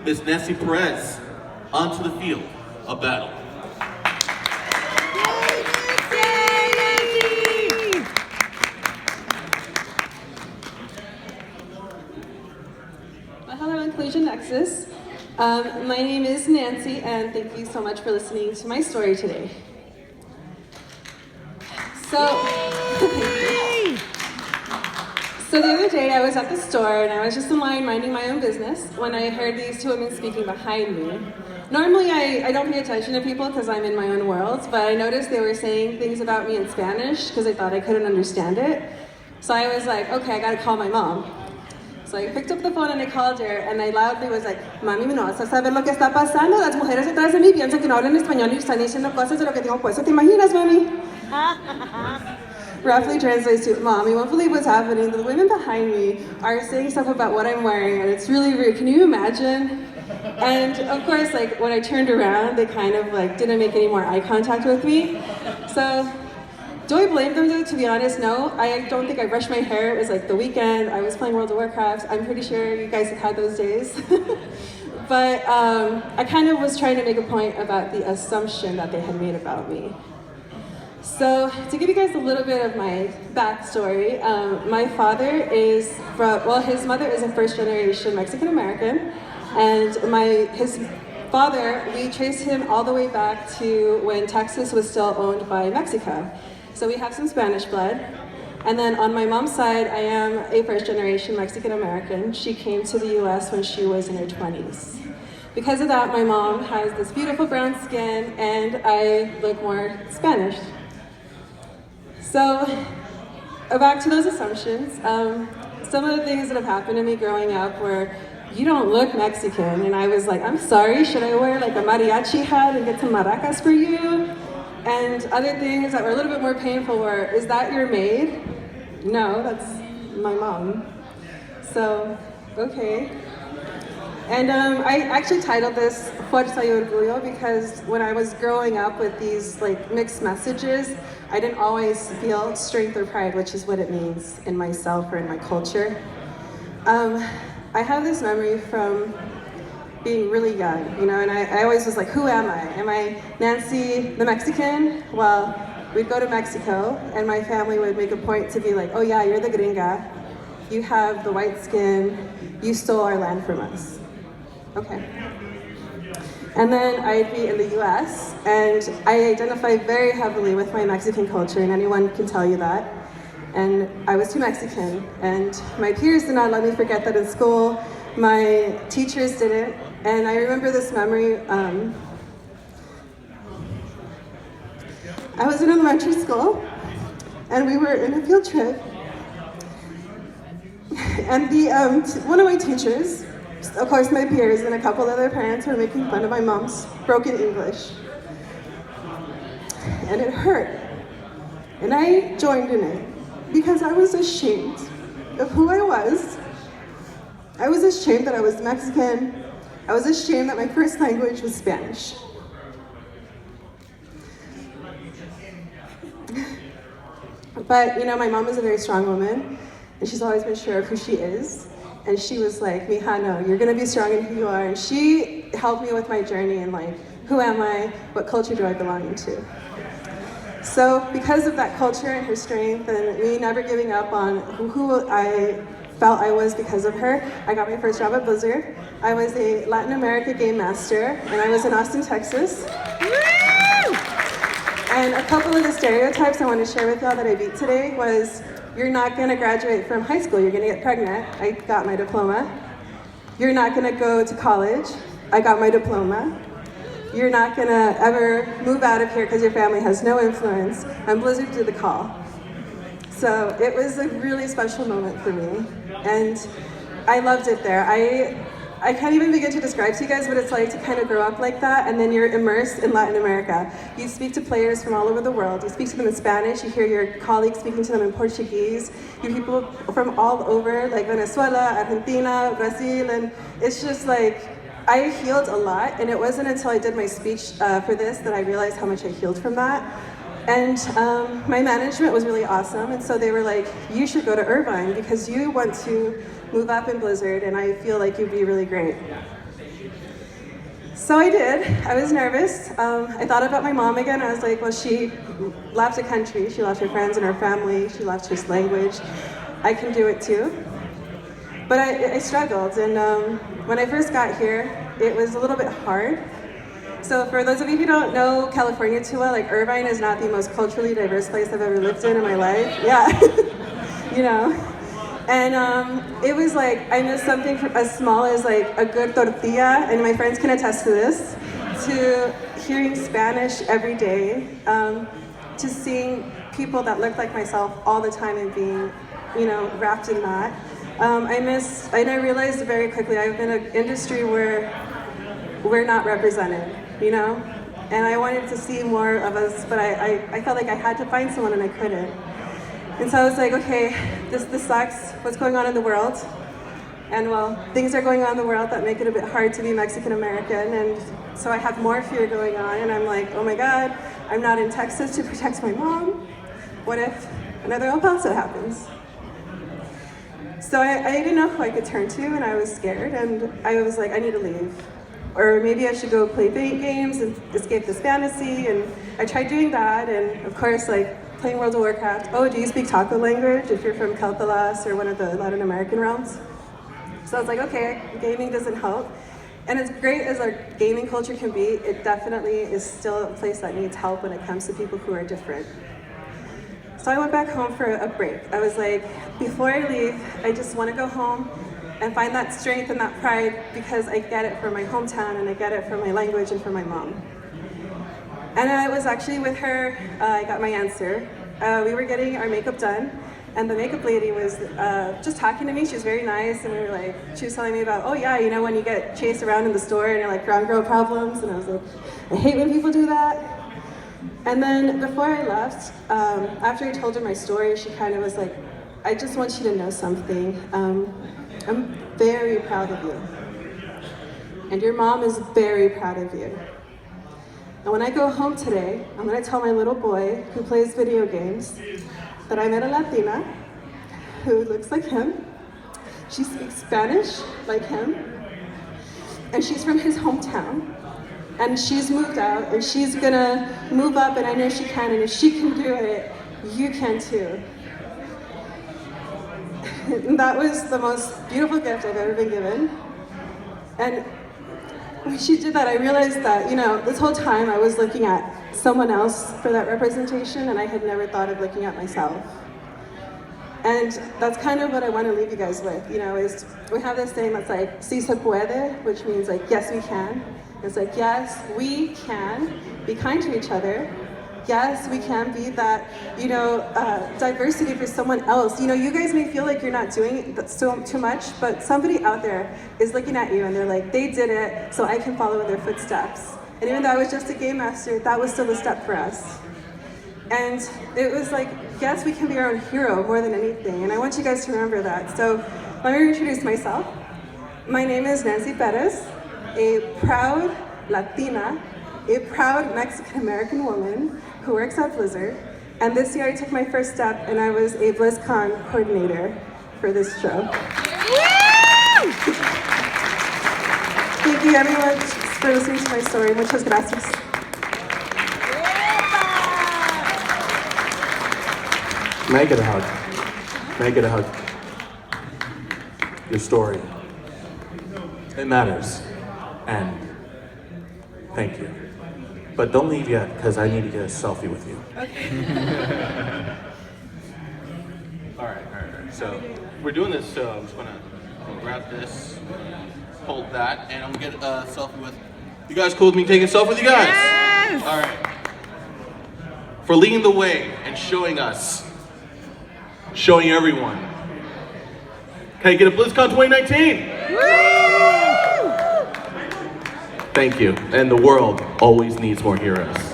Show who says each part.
Speaker 1: Miss Nancy Perez onto the field of battle.
Speaker 2: Hello, Inclusion Nexus. My name is Nancy, and thank you so much for listening to my story today. So the other day I was at the store and I was just in line minding my own business when I heard these two women speaking behind me. Normally I don't pay attention to people because I'm in my own world, but I noticed they were saying things about me in Spanish because I thought I couldn't understand it. So I was like, okay, I gotta call my mom. So I picked up the phone and I called her and I loudly was like, Mami, no vas a saber lo que está pasando. Las mujeres detrás de mí piensan que no hablan español y están diciendo cosas de lo que digo puesto. ¿Te imaginas, mami? Roughly translates to, Mom, you won't believe what's happening. The women behind me are saying stuff about what I'm wearing and it's really rude. Can you imagine? And of course, like when I turned around, they kind of like didn't make any more eye contact with me. So, do I blame them though? To be honest, no. I don't think I brushed my hair. It was like the weekend. I was playing World of Warcraft. I'm pretty sure you guys have had those days. But I kind of was trying to make a point about the assumption that they had made about me. So to give you guys a little bit of my backstory, my father is his mother is a first-generation Mexican-American, and his father, we trace him all the way back to when Texas was still owned by Mexico. So we have some Spanish blood. And then on my mom's side, I am a first-generation Mexican-American. She came to the US when she was in her 20s. Because of that, my mom has this beautiful brown skin, and I look more Spanish. So, back to those assumptions. Some of the things that have happened to me growing up were, you don't look Mexican. And I was like, I'm sorry, should I wear like a mariachi hat and get some maracas for you? And other things that were a little bit more painful were, is that your maid? No, that's my mom. So, okay. And I actually titled this Fuerza y Orgullo because when I was growing up with these like mixed messages, I didn't always feel strength or pride, which is what it means in myself or in my culture. I have this memory from being really young, and I always was like, who am I? Am I Nancy the Mexican? Well, we'd go to Mexico and my family would make a point to be like, oh yeah, you're the gringa. You have the white skin. You stole our land from us. Okay. And then I'd be in the US, and I identify very heavily with my Mexican culture, and anyone can tell you that. And I was too Mexican, and my peers did not let me forget that in school. My teachers didn't, and I remember this memory. I was in elementary school, and we were in a field trip, and one of my teachers, of course my peers and a couple other parents were making fun of my mom's broken English. And it hurt. And I joined in it because I was ashamed of who I was. I was ashamed that I was Mexican. I was ashamed that my first language was Spanish. But my mom is a very strong woman, and she's always been sure of who she is. And she was like, Mija, no, you're gonna be strong in who you are. And she helped me with my journey and like, who am I? What culture do I belong into? So because of that culture and her strength and me never giving up on who I felt I was because of her, I got my first job at Blizzard. I was a Latin America game master, and I was in Austin, Texas. And a couple of the stereotypes I want to share with y'all that I beat today was, you're not going to graduate from high school, you're going to get pregnant. I got my diploma. You're not going to go to college. I got my diploma. You're not going to ever move out of here because your family has no influence. And Blizzard did the call. So it was a really special moment for me. And I loved it there. I can't even begin to describe to you guys what it's like to kind of grow up like that, and then you're immersed in Latin America. You speak to players from all over the world. You speak to them in Spanish, you hear your colleagues speaking to them in Portuguese. You hear people from all over, like Venezuela, Argentina, Brazil, and it's just like, I healed a lot, and it wasn't until I did my speech for this that I realized how much I healed from that. And my management was really awesome, and so they were like, you should go to Irvine because you want to move up in Blizzard, and I feel like you'd be really great. So I did. I was nervous. I thought about my mom again. I was like, well, she left the country. She left her friends and her family. She left her language. I can do it too. But I struggled. And when I first got here, it was a little bit hard. So for those of you who don't know California too well, like Irvine is not the most culturally diverse place I've ever lived in my life. Yeah, you know. And it was like, I missed something as small as like a good tortilla, and my friends can attest to this, to hearing Spanish every day, to seeing people that looked like myself all the time and being, you know, wrapped in that. And I realized very quickly, I've been in an industry where we're not represented, you know? And I wanted to see more of us, but I felt like I had to find someone and I couldn't. And so I was like, okay, this sucks, what's going on in the world? And well, things are going on in the world that make it a bit hard to be Mexican American, and so I have more fear going on, and I'm like, oh my God, I'm not in Texas to protect my mom. What if another El Paso happens? So I didn't know who I could turn to, and I was scared, and I was like, I need to leave. Or maybe I should go play games and escape this fantasy, and I tried doing that, and of course, like, playing World of Warcraft. Oh, do you speak Taco language if you're from Calpalas or one of the Latin American realms? So I was like, okay, gaming doesn't help. And as great as our gaming culture can be, it definitely is still a place that needs help when it comes to people who are different. So I went back home for a break. I was like, before I leave, I just want to go home and find that strength and that pride, because I get it from my hometown and I get it from my language and from my mom. And I was actually with her, I got my answer. We were getting our makeup done, and the makeup lady was just talking to me. She was very nice, and we were like, she was telling me about, oh yeah, you know, when you get chased around in the store and you're like, brown girl problems, and I was like, I hate when people do that. And then before I left, after I told her my story, she kind of was like, I just want you to know something. I'm very proud of you. And your mom is very proud of you. And when I go home today, I'm gonna tell my little boy who plays video games that I met a Latina who looks like him. She speaks Spanish like him, and she's from his hometown. And she's moved out, and she's gonna move up, and I know she can, and if she can do it, you can too. And that was the most beautiful gift I've ever been given. And when she did that, I realized that, you know, this whole time I was looking at someone else for that representation, and I had never thought of looking at myself. And that's kind of what I want to leave you guys with, you know, is we have this thing that's like, si se puede, which means like, yes, we can. It's like, yes, we can be kind to each other. Yes, we can be that, you know, diversity for someone else. You know, you guys may feel like you're not doing too much, but somebody out there is looking at you and they're like, they did it, so I can follow in their footsteps. And even though I was just a game master, that was still a step for us. And it was like, yes, we can be our own hero more than anything. And I want you guys to remember that. So let me introduce myself. My name is Nancy Perez, a proud Latina, a proud Mexican-American woman who works at Blizzard. And this year I took my first step and I was a BlizzCon coordinator for this show. Thank you everyone for listening to my story. Muchas gracias.
Speaker 3: Make it a hug. Make it a hug. Your story. It matters. And thank you. But don't leave yet, because I need to get a selfie with you.
Speaker 2: Okay.
Speaker 1: All right. So we're doing this, so I'm just gonna grab this, hold that, and I'm gonna get a selfie with. You guys cool with me taking a selfie with you guys?
Speaker 4: Yes!
Speaker 1: All right. For leading the way and showing us, showing everyone. Can I get a BlizzCon 2019?
Speaker 4: Woo!
Speaker 1: Thank you. And the world always needs more heroes.